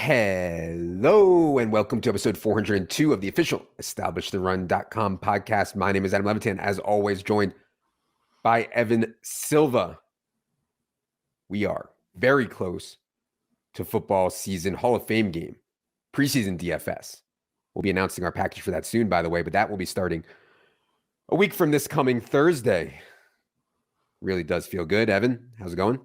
Hello and welcome to episode 402 of the official EstablishTheRun.com podcast. My name is Adam Levitan, as always, joined by Evan Silva. We are very close to football season Hall of Fame game, preseason DFS. We'll be announcing our package for that soon, by the way, but that will be starting a week from this coming Thursday. Really does feel good. Evan, how's it going?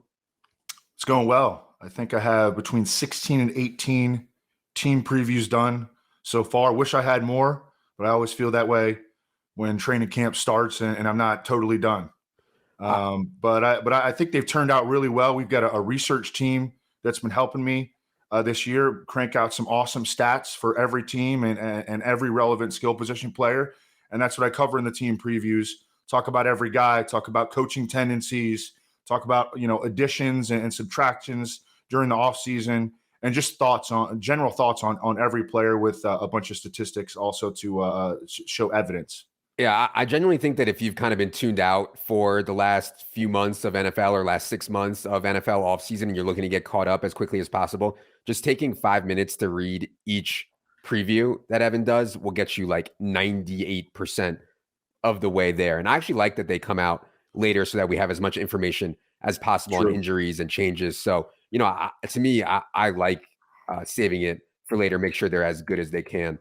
It's going well. I think I have between 16 and 18 team previews done so far. Wish I had more, but I always feel that way when training camp starts and I'm not totally done. But I think they've turned out really well. We've got a research team that's been helping me this year crank out some awesome stats for every team and every relevant skill position player. And that's what I cover in the team previews. Talk about every guy, talk about coaching tendencies, talk about, additions and subtractions during the offseason, and just general thoughts on every player with a bunch of statistics also to show evidence. Yeah, I genuinely think that if you've kind of been tuned out for the last few months of NFL or last 6 months of NFL offseason and you're looking to get caught up as quickly as possible, just taking 5 minutes to read each preview that Evan does will get you like 98% of the way there. And I actually like that they come out later so that we have as much information as possible on injuries and changes. So, to me, I like saving it for later, make sure they're as good as they can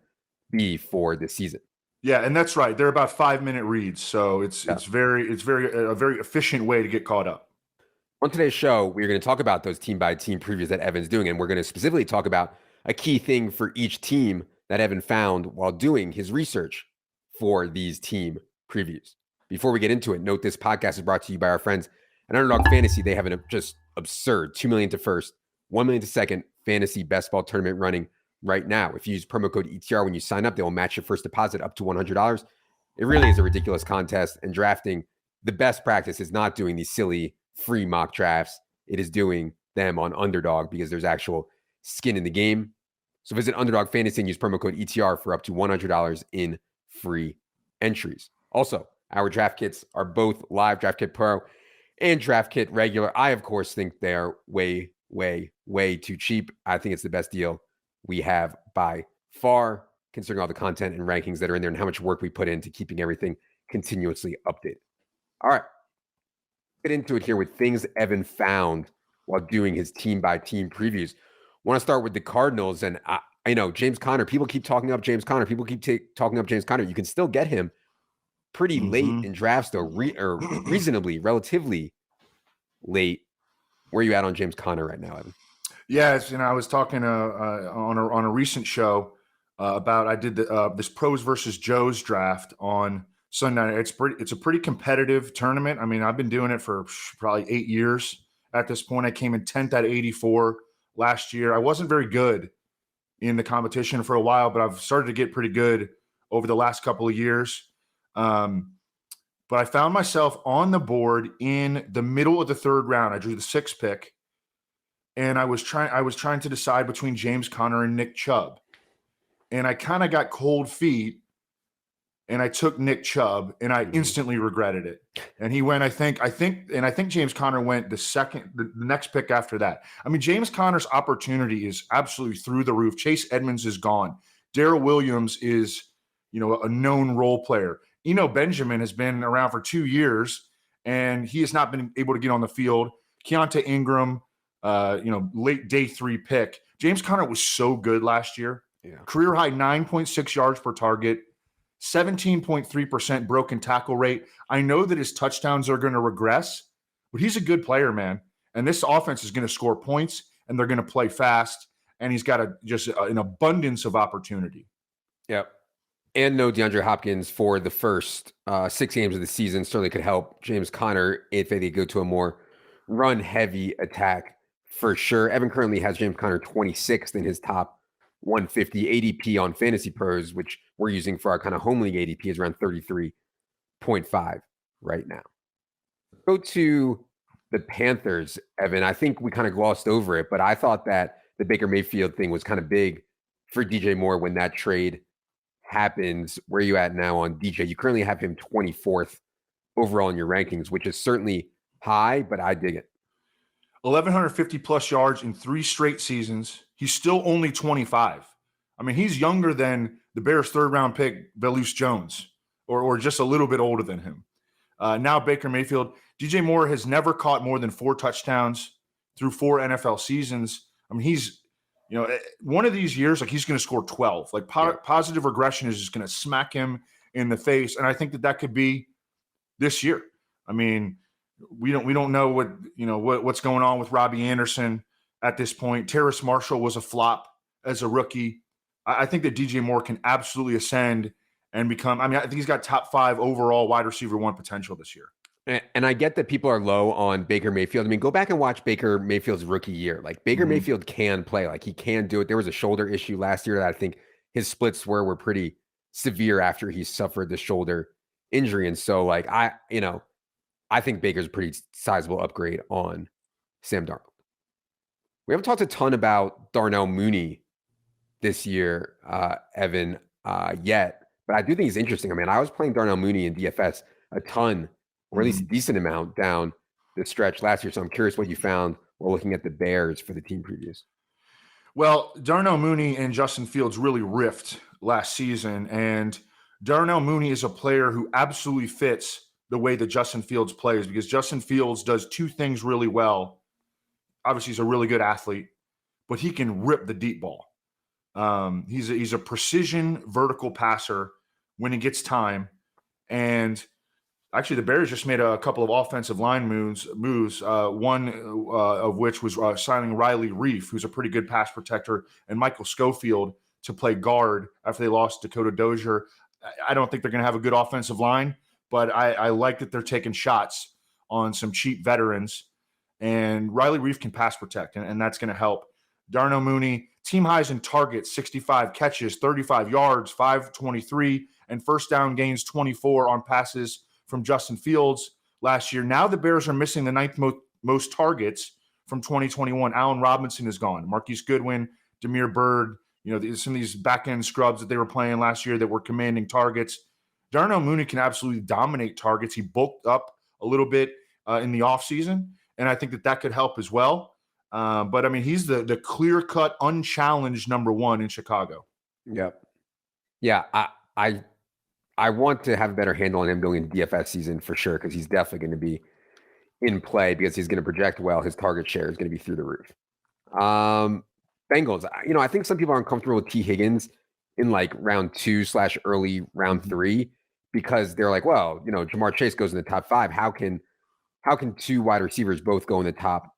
be for the season. Yeah, and that's right. They're about 5-minute reads, so it's a very efficient way to get caught up. On today's show, we're going to talk about those team by team previews that Evan's doing, and we're going to specifically talk about a key thing for each team that Evan found while doing his research for these team previews. Before we get into it, note this podcast is brought to you by our friends at Underdog Fantasy. They have an just absurd $2 million to first, $1 million to second fantasy best ball tournament running right now. If you use promo code ETR when you sign up, they will match your first deposit up to $100. It really is a ridiculous contest, and drafting, the best practice is not doing these silly free mock drafts. It is doing them on Underdog because there's actual skin in the game. So visit Underdog Fantasy and use promo code ETR for up to $100 in free entries. Also, our draft kits are both live, Draft Kit Pro and Draft Kit Regular. I, of course, think they're way, way, way too cheap. I think it's the best deal we have by far, considering all the content and rankings that are in there and how much work we put into keeping everything continuously updated. All right, get into it here with things Evan found while doing his team-by-team previews. I want to start with the Cardinals, and I know James Conner. People keep talking up James Conner. People keep talking up James Conner. You can still get him pretty late in drafts, though, reasonably, relatively late. Where are you at on James Conner right now, Evan? Yes, I was talking on a recent show about I did this pros versus Joes draft on Sunday night. It's a pretty competitive tournament. I mean, I've been doing it for probably 8 years at this point. I came in 10th at 84 last year. I wasn't very good in the competition for a while, but I've started to get pretty good over the last couple of years. But I found myself on the board in the middle of the third round. I drew the 6th pick, and I was trying to decide between James Conner and Nick Chubb. And I kind of got cold feet, and I took Nick Chubb, and I instantly regretted it. And he went, I think James Conner went the next pick after that. I mean, James Conner's opportunity is absolutely through the roof. Chase Edmonds is gone. Darrell Williams is, a known role player. Benjamin has been around for 2 years, and he has not been able to get on the field. Keontae Ingram, late day 3 pick. James Conner was so good last year. Yeah. Career high 9.6 yards per target, 17.3% broken tackle rate. I know that his touchdowns are going to regress, but he's a good player, man. And this offense is going to score points, and they're going to play fast, and he's got an abundance of opportunity. Yep. And no DeAndre Hopkins for the first 6 games of the season certainly could help James Conner if they go to a more run-heavy attack for sure. Evan currently has James Conner 26th in his top 150 ADP on Fantasy Pros, which we're using for our kind of home league ADP is around 33.5 right now. Go to the Panthers, Evan. I think we kind of glossed over it, but I thought that the Baker Mayfield thing was kind of big for DJ Moore when that trade happens. Where are you at now on DJ? You currently have him 24th overall in your rankings, which is certainly high, but I dig it. 1,150 plus yards in 3 straight seasons. He's still only 25. I mean, he's younger than the Bears' third-round pick, Velus Jones, or just a little bit older than him. Now Baker Mayfield. DJ Moore has never caught more than 4 touchdowns through 4 NFL seasons. I mean, he's, one of these years, like he's going to score 12. Like positive regression is just going to smack him in the face. And I think that could be this year. I mean, we don't know what's going on with Robbie Anderson at this point. Terrace Marshall was a flop as a rookie. I think that DJ Moore can absolutely ascend and become, I think he's got top 5 overall wide receiver 1 potential this year. And I get that people are low on Baker Mayfield. I mean, go back and watch Baker Mayfield's rookie year. Like Baker Mayfield can play, like he can do it. There was a shoulder issue last year that I think his splits were pretty severe after he suffered the shoulder injury. And so like, I think Baker's a pretty sizable upgrade on Sam Darnold. We haven't talked a ton about Darnell Mooney this year, Evan, yet, but I do think he's interesting. I mean, I was playing Darnell Mooney in DFS a ton, or at least a decent amount down the stretch last year. So I'm curious what you found while looking at the Bears for the team previews. Well, Darnell Mooney and Justin Fields really riffed last season, and Darnell Mooney is a player who absolutely fits the way that Justin Fields plays, because Justin Fields does 2 things really well. Obviously, he's a really good athlete, but he can rip the deep ball. He's a precision vertical passer when he gets time. And actually, the Bears just made a couple of offensive line moves. One of which was signing Riley Reif, who's a pretty good pass protector, and Michael Schofield to play guard after they lost Dakota Dozier. I don't think they're going to have a good offensive line, but I like that they're taking shots on some cheap veterans. And Riley Reif can pass protect, and that's going to help. Darnell Mooney, team highs in targets, 65 catches, 35 yards, 523, and first down gains 24 on passes from Justin Fields last year. Now the Bears are missing the 9th most targets from 2021. Allen Robinson is gone. Marquise Goodwin, Damiere Byrd, some of these back-end scrubs that they were playing last year that were commanding targets. Darnell Mooney can absolutely dominate targets. He bulked up a little bit in the offseason, and I think that could help as well. But I mean, he's the clear-cut, unchallenged number 1 in Chicago. Yep. Yeah, I want to have a better handle on him going into DFS season for sure, because he's definitely going to be in play because he's going to project well. His target share is going to be through the roof. Bengals, I think some people are uncomfortable with T. Higgins in like round 2/early round 3 because they're like, well, Jamar Chase goes in the top 5. How can 2 wide receivers both go in the top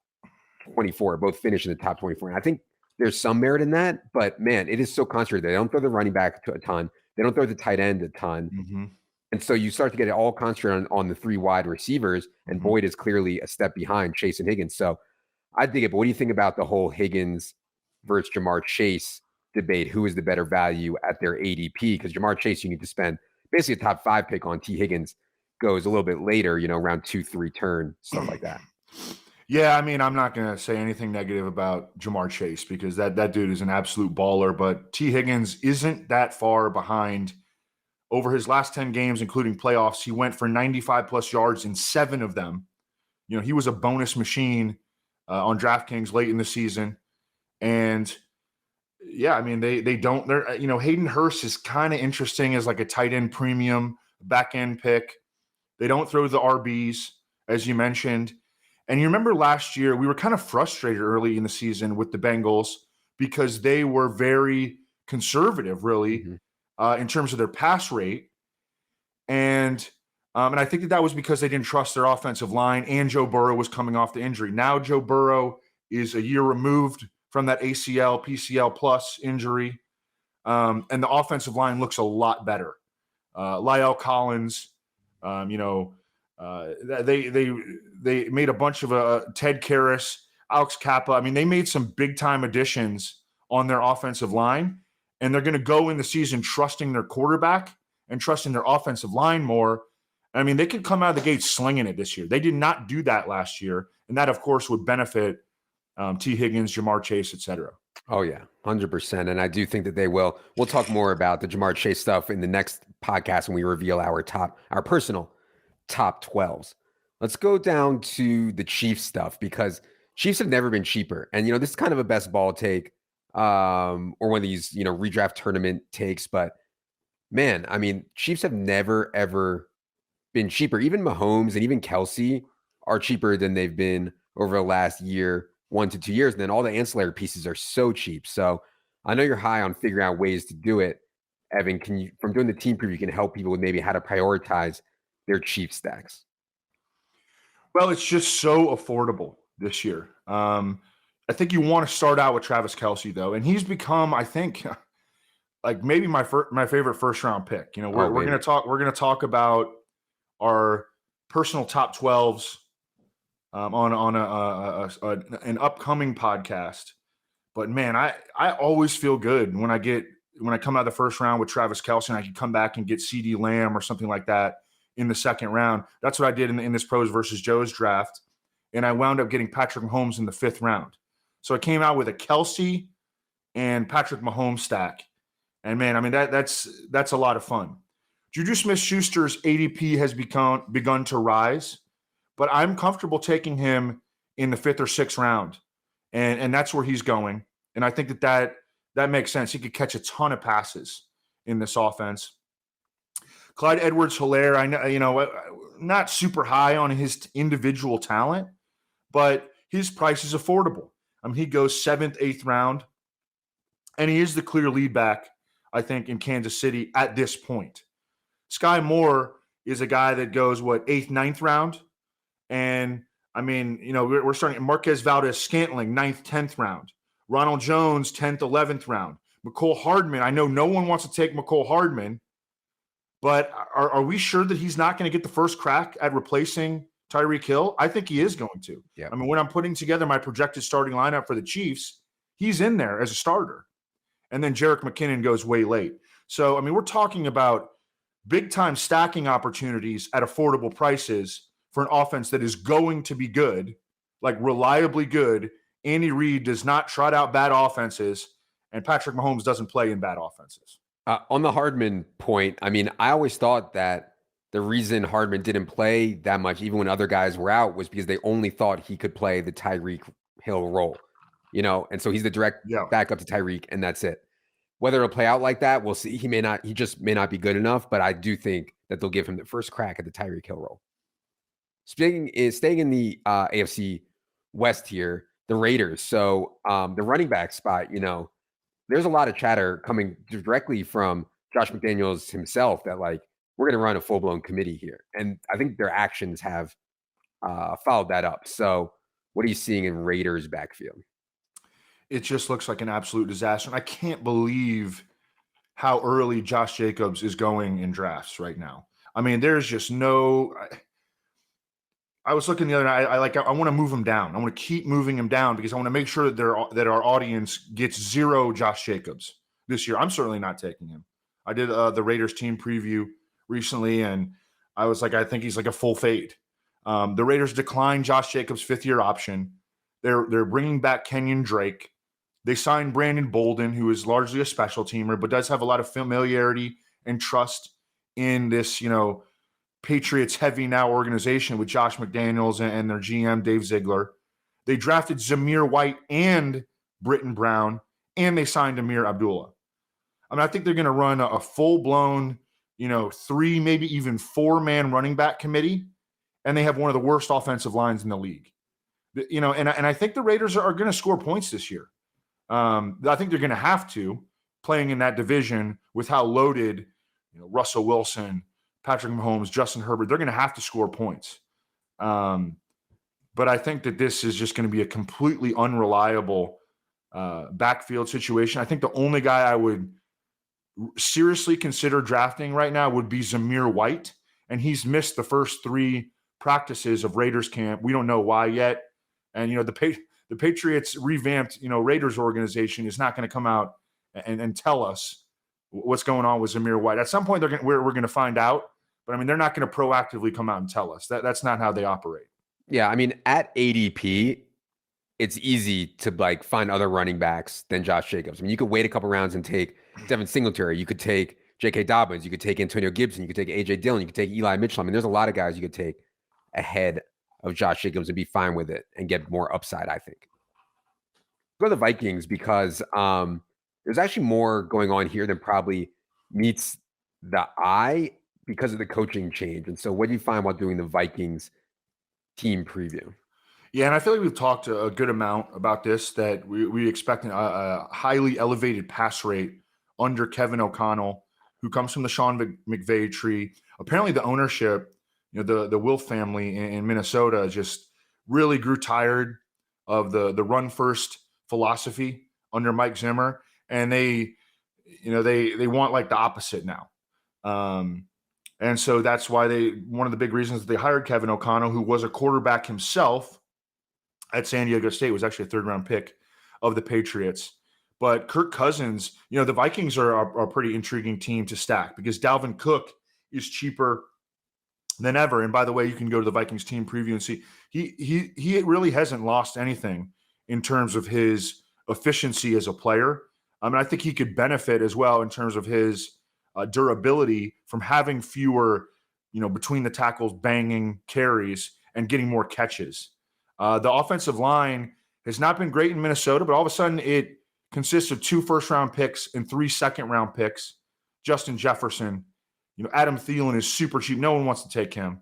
24, both finish in the top 24? And I think there's some merit in that, but man, it is so concentrated. They don't throw the running back to a ton. They don't throw the tight end a ton. Mm-hmm. And so you start to get it all concentrated on the 3 wide receivers, and Boyd is clearly a step behind Chase and Higgins. So I dig it. But what do you think about the whole Higgins versus Jamar Chase debate? Who is the better value at their ADP? Because Jamar Chase, you need to spend basically a top 5 pick on. T. Higgins goes a little bit later, round 2-3 turn, stuff like that. Yeah, I mean, I'm not going to say anything negative about Jamar Chase because that dude is an absolute baller, but T. Higgins isn't that far behind. Over his last 10 games, including playoffs, he went for 95-plus yards in 7 of them. He was a bonus machine on DraftKings late in the season. And, yeah, I mean, Hayden Hurst is kind of interesting as like a tight end premium back-end pick. They don't throw the RBs, as you mentioned. And you remember last year, we were kind of frustrated early in the season with the Bengals because they were very conservative, really, in terms of their pass rate. And I think that was because they didn't trust their offensive line, and Joe Burrow was coming off the injury. Now Joe Burrow is a year removed from that ACL, PCL plus injury, and the offensive line looks a lot better. La'el Collins, they made a bunch of Ted Karras, Alex Kappa. I mean, they made some big time additions on their offensive line, and they're going to go in the season trusting their quarterback and trusting their offensive line more. I mean, they could come out of the gate slinging it this year. They did not do that last year, and that, of course, would benefit T. Higgins, Jamar Chase, et cetera. Oh, yeah, 100%. And I do think that they will. We'll talk more about the Jamar Chase stuff in the next podcast when we reveal our personal top 12s. Let's go down to the Chiefs stuff because Chiefs have never been cheaper. And, this is kind of a best ball take or one of these, redraft tournament takes. But man, I mean, Chiefs have never, ever been cheaper. Even Mahomes and even Kelsey are cheaper than they've been over the last year, 1 to 2 years. And then all the ancillary pieces are so cheap. So I know you're high on figuring out ways to do it. Evan, can you, from doing the team preview, you can help people with maybe how to prioritize their Chiefs stacks? Well, it's just so affordable this year. I think you want to start out with Travis Kelsey, though, and he's become, I think, like maybe my favorite first round pick. We're gonna talk about our personal top 12s on an upcoming podcast. But man, I always feel good when I come out of the first round with Travis Kelsey, and I can come back and get CD Lamb or something like that in the second round. That's what I did in this Pros versus Joe's draft, and I wound up getting Patrick Mahomes in the 5th round. So I came out with a Kelsey and Patrick Mahomes stack, and man, I mean that's a lot of fun. Juju Smith-Schuster's ADP has begun to rise, but I'm comfortable taking him in the 5th or 6th round, and that's where he's going. And I think that makes sense. He could catch a ton of passes in this offense. Clyde Edwards-Helaire, I know, not super high on his individual talent, but his price is affordable. I mean, he goes 7th, 8th round, and he is the clear lead back, I think, in Kansas City at this point. Sky Moore is a guy that goes, 8th, 9th round? And, I mean, we're starting Marquez Valdez-Scantling, 9th, 10th round. Ronald Jones, 10th, 11th round. Mecole Hardman, I know no one wants to take Mecole Hardman, but are we sure that he's not going to get the first crack at replacing Tyreek Hill? I think he is going to. Yeah. I mean, when I'm putting together my projected starting lineup for the Chiefs, he's in there as a starter. And then Jerick McKinnon goes way late. So, I mean, we're talking about big-time stacking opportunities at affordable prices for an offense that is going to be good, like reliably good. Andy Reid does not trot out bad offenses, and Patrick Mahomes doesn't play in bad offenses. On the Hardman point, I mean, I always thought that the reason Hardman didn't play that much, even when other guys were out, was because they only thought he could play the Tyreek Hill role, and so he's the direct backup to Tyreek, and that's it. Whether it'll play out like that, we'll see. He just may not be good enough, but I do think that they'll give him the first crack at the Tyreek Hill role. Staying in the AFC West here, the Raiders. So the running back spot, there's a lot of chatter coming directly from Josh McDaniels himself that we're going to run a full-blown committee here. And I think their actions have followed that up. So what are you seeing in Raiders backfield? It just looks like an absolute disaster. And I can't believe how early Josh Jacobs is going in drafts right now. I mean, there's just no – I was looking the other night. I want to move him down. I want to keep moving him down because I want to make sure that our audience gets 0 Josh Jacobs this year. I'm certainly not taking him. I did the Raiders team preview recently, and I was like, I think he's like a full fade. The Raiders declined Josh Jacobs' 5th-year option. They're bringing back Kenyon Drake. They signed Brandon Bolden, who is largely a special teamer, but does have a lot of familiarity and trust in this, Patriots heavy now organization with Josh McDaniels and their GM, Dave Ziegler. They drafted Zamir White and Britton Brown, and they signed Amir Abdullah. I mean, I think they're going to run a full-blown, 3, maybe even 4-man running back committee, and they have one of the worst offensive lines in the league. And I think the Raiders are going to score points this year. I think they're going to have to, playing in that division with how loaded, Russell Wilson, Patrick Mahomes, Justin Herbert, they're going to have to score points. But I think that this is just going to be a completely unreliable backfield situation. I think the only guy I would seriously consider drafting right now would be Zamir White, and he's missed the first 3 practices of Raiders camp. We don't know why yet. And, the Patriots revamped, Raiders organization is not going to come out and tell us what's going on with Zamir White. At some point, we're going to find out. But, I mean, they're not going to proactively come out and tell us. That's not how they operate. Yeah, I mean, at ADP, it's easy to find other running backs than Josh Jacobs. I mean, you could wait a couple rounds and take Devin Singletary. You could take J.K. Dobbins. You could take Antonio Gibson. You could take A.J. Dillon. You could take Eli Mitchell. I mean, there's a lot of guys you could take ahead of Josh Jacobs and be fine with it and get more upside, I think. go to the Vikings because there's actually more going on here than probably meets the eye because of the coaching change. And so, what do you find while doing the Vikings team preview? Yeah, and I feel like we've talked a good amount about this, that we expect a highly elevated pass rate under Kevin O'Connell, who comes from the Sean McVay tree. Apparently, the ownership, the Wilf family in Minnesota, just really grew tired of the run first philosophy under Mike Zimmer, and they want like the opposite now. And so that's why one of the big reasons they hired Kevin O'Connell, who was a quarterback himself at San Diego State, was actually a third-round pick of the Patriots. But Kirk Cousins, the Vikings are a pretty intriguing team to stack because Dalvin Cook is cheaper than ever. And by the way, you can go to the Vikings team preview and see he really hasn't lost anything in terms of his efficiency as a player. I think he could benefit as well in terms of his durability from having fewer, between the tackles banging carries and getting more catches. The offensive line has not been great in Minnesota, but all of a sudden it consists of 2 first-round picks and 3 second-round picks. Justin Jefferson, Adam Thielen is super cheap. No one wants to take him.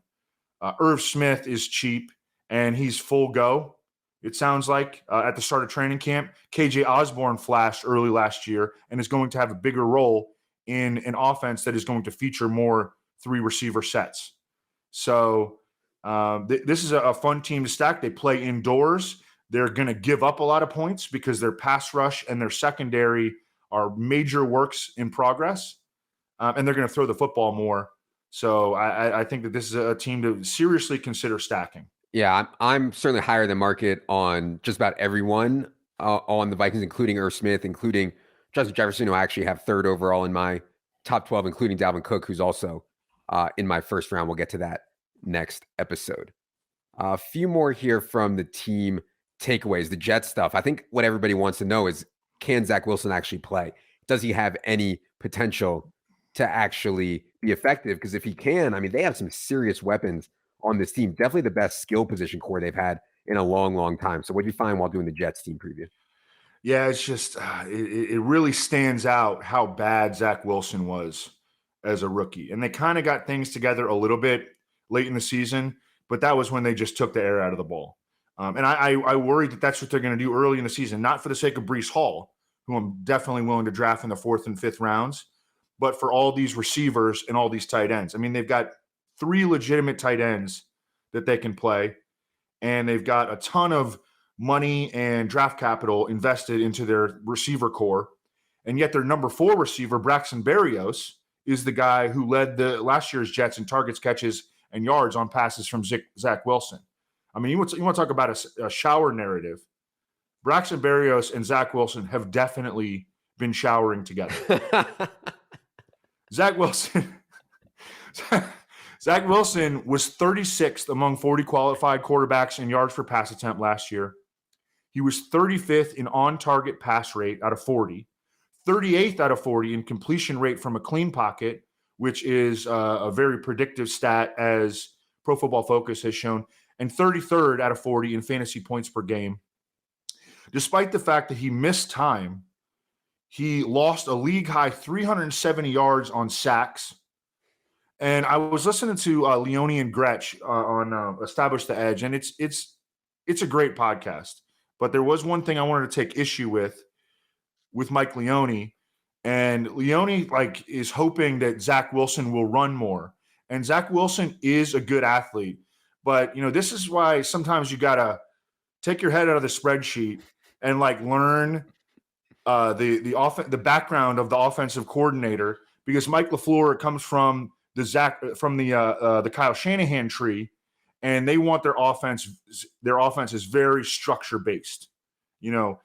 Irv Smith is cheap, and he's full go, it sounds like, at the start of training camp. KJ Osborne flashed early last year and is going to have a bigger role in an offense that is going to feature more 3-receiver sets. So this is a fun team to stack. They play indoors. They're going to give up a lot of points because their pass rush and their secondary are major works in progress, and they're going to throw the football more. So I think that this is a team to seriously consider stacking. Yeah, I'm certainly higher than market on just about everyone on the Vikings, including Irv Smith, including Justin Jefferson, who I actually have 3rd overall in my top 12, including Dalvin Cook, who's also in my first round. We'll get to that next episode. A few more here from the team takeaways, the Jets stuff. I think what everybody wants to know is, can Zach Wilson actually play? Does he have any potential to actually be effective? Because if he can, they have some serious weapons on this team. Definitely the best skill position core they've had in a long, long time. So what did you find while doing the Jets team preview? Yeah, it's just it really stands out how bad Zach Wilson was as a rookie. And they kind of got things together a little bit late in the season, but that was when they just took the air out of the ball. And I worried that that's what they're going to do early in the season, not for the sake of Breece Hall, who I'm definitely willing to draft in the 4th and 5th rounds, but for all these receivers and all these tight ends. They've got 3 legitimate tight ends that they can play, and they've got a ton of money and draft capital invested into their receiver core. And yet their number 4 receiver, Braxton Berrios, is the guy who led the last year's Jets in targets, catches, and yards on passes from Zach Wilson. You want to talk about a shower narrative. Braxton Berrios and Zach Wilson have definitely been showering together. Zach Wilson was 36th among 40 qualified quarterbacks in yards per pass attempt last year. He was 35th in on-target pass rate out of 40, 38th out of 40 in completion rate from a clean pocket, which is a very predictive stat, as Pro Football Focus has shown, and 33rd out of 40 in fantasy points per game. Despite the fact that he missed time, he lost a league-high 370 yards on sacks. And I was listening to Leone and Gretsch on Establish the Edge, and it's a great podcast. But there was one thing I wanted to take issue with Mike Leone. And Leone is hoping that Zach Wilson will run more. And Zach Wilson is a good athlete. But, this is why sometimes you got to take your head out of the spreadsheet and learn the background of the offensive coordinator, because Mike LaFleur comes from the Kyle Shanahan tree, and they want their offense is very structure based. The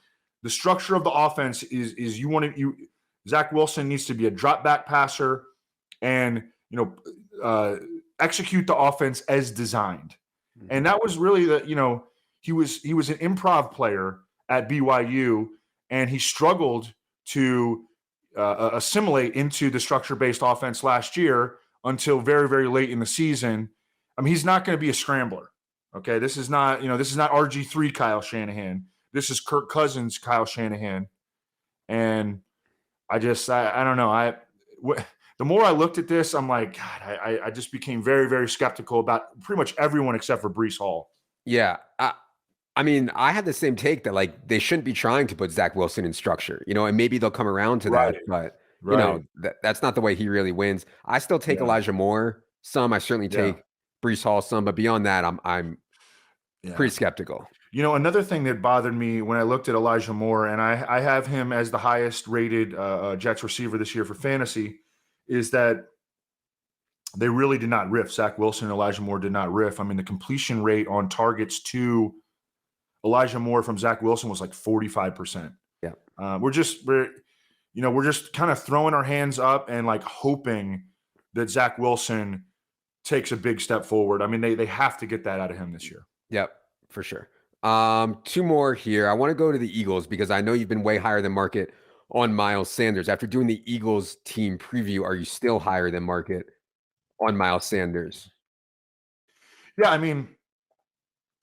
structure of the offense is Zach Wilson needs to be a drop back passer and execute the offense as designed. And that was really he was an improv player at BYU, and he struggled to assimilate into the structure-based offense last year until very, very late in the season. He's not going to be a scrambler. Okay, this is not RG3 Kyle Shanahan, this is Kirk Cousins, Kyle Shanahan. And I don't know. The more I looked at this, I'm like, God, I just became very, very skeptical about pretty much everyone except for Breece Hall. Yeah. I mean, I had the same take that like they shouldn't be trying to put Zach Wilson in structure, and maybe they'll come around to that, Right. but Right. that's not the way he really wins. I still take Yeah. Elijah Moore some. I certainly Yeah. take Breece Hall some, but beyond that, I'm Yeah. pretty skeptical. Another thing that bothered me when I looked at Elijah Moore, and I have him as the highest rated Jets receiver this year for fantasy, is that they really did not riff. Zach Wilson and Elijah Moore did not riff. I mean, the completion rate on targets to Elijah Moore from Zach Wilson was like 45%. Yeah. We're just kind of throwing our hands up and like hoping that Zach Wilson takes a big step forward. I mean, they have to get that out of him this year. Yep, for sure. Two more here. I want to go to the Eagles because I know you've been way higher than market on Miles Sanders. After doing the Eagles team preview, are you still higher than market on Miles Sanders? Yeah, I mean,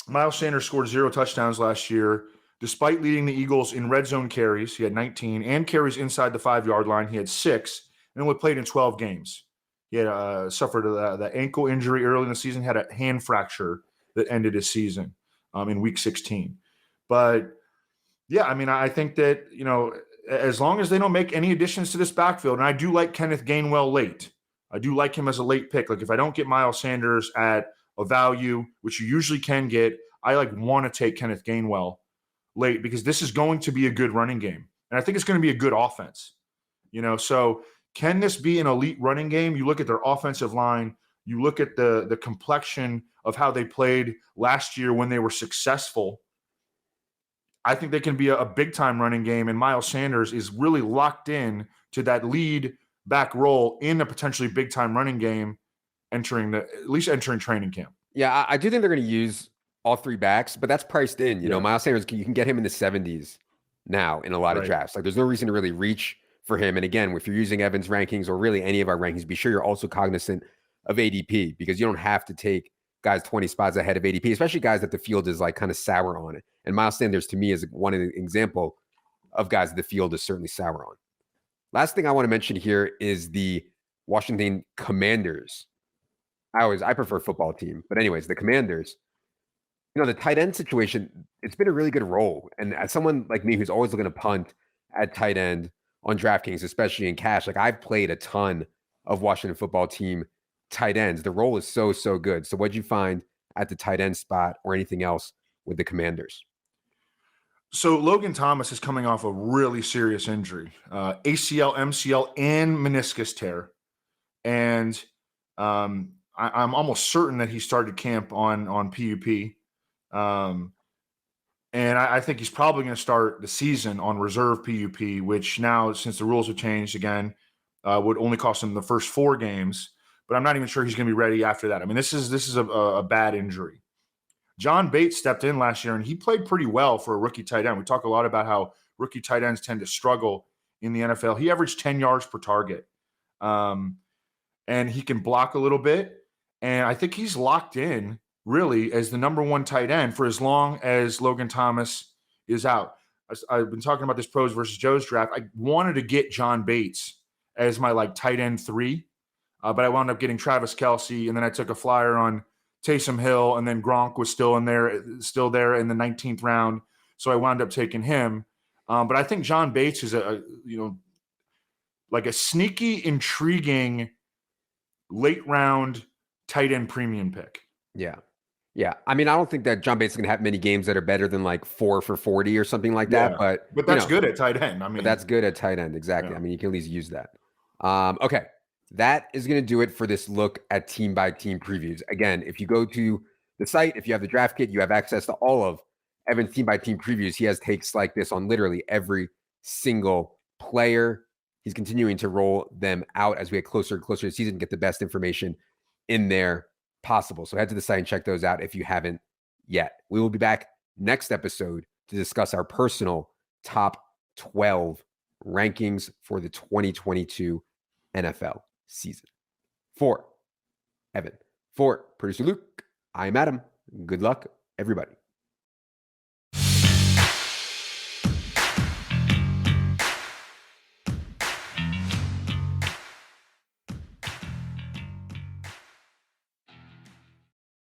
Miles Sanders scored 0 touchdowns last year. Despite leading the Eagles in red zone carries, he had 19, and carries inside the 5-yard line, he had 6, and only played in 12 games. He had suffered the ankle injury early in the season, had a hand fracture that ended his season in week 16. But yeah, I mean, I think that, as long as they don't make any additions to this backfield, and I do like Kenneth Gainwell late. I do like him as a late pick. Like if I don't get Miles Sanders at a value, which you usually can get, I want to take Kenneth Gainwell late because this is going to be a good running game. And I think it's going to be a good offense. So can this be an elite running game? You look at their offensive line, you look at the complexion of how they played last year when they were successful. I think they can be a big time running game, and Miles Sanders is really locked in to that lead back role in a potentially big time running game entering training camp. Yeah, I do think they're going to use all 3 backs, but that's priced in. Yeah. Miles Sanders, you can get him in the 70s now in a lot of drafts. Like there's no reason to really reach for him. And again, if you're using Evan's rankings or really any of our rankings, be sure you're also cognizant of ADP because you don't have to take guys 20 spots ahead of ADP, especially guys that the field is like kind of sour on it. And Miles Sanders to me is one example of guys that the field is certainly sour on. Last thing I want to mention here is the Washington Commanders. I prefer football team, but anyways, the Commanders, the tight end situation, it's been a really good role. And as someone like me who's always looking to punt at tight end on DraftKings, especially in cash, like I've played a ton of Washington football team tight ends. The role is so, so good. So what'd you find at the tight end spot or anything else with the Commanders? So Logan Thomas is coming off a really serious injury, ACL, MCL, and meniscus tear. And I'm almost certain that he started camp on PUP. And I think he's probably going to start the season on reserve PUP, which now, since the rules have changed again, would only cost him the first 4 games. But I'm not even sure he's going to be ready after that. I mean, this is a bad injury. John Bates stepped in last year, and he played pretty well for a rookie tight end. We talk a lot about how rookie tight ends tend to struggle in the NFL. He averaged 10 yards per target, and he can block a little bit. And I think he's locked in, really, as the number 1 tight end for as long as Logan Thomas is out. I've been talking about this pros versus Joe's draft. I wanted to get John Bates as my tight end 3, but I wound up getting Travis Kelce, and then I took a flyer on Taysom Hill, and then Gronk was still there in the 19th round, so I wound up taking him. But I think John Bates is a sneaky, intriguing late round tight end premium pick. Yeah. I mean, I don't think that John Bates is going to have many games that are better than 4 for 40 or something like that. But that's good at tight end. I mean, that's good at tight end. Exactly. Yeah. I mean, you can at least use that. Okay. That is going to do it for this look at team by team previews. Again, if you go to the site, if you have the draft kit, you have access to all of Evan's team by team previews. He has takes like this on literally every single player. He's continuing to roll them out as we get closer and closer to the season, get the best information in there possible. So head to the site and check those out if you haven't yet. We will be back next episode to discuss our personal top 12 rankings for the 2022 NFL season. For Evan, for producer Luke, I'm Adam. Good luck, everybody.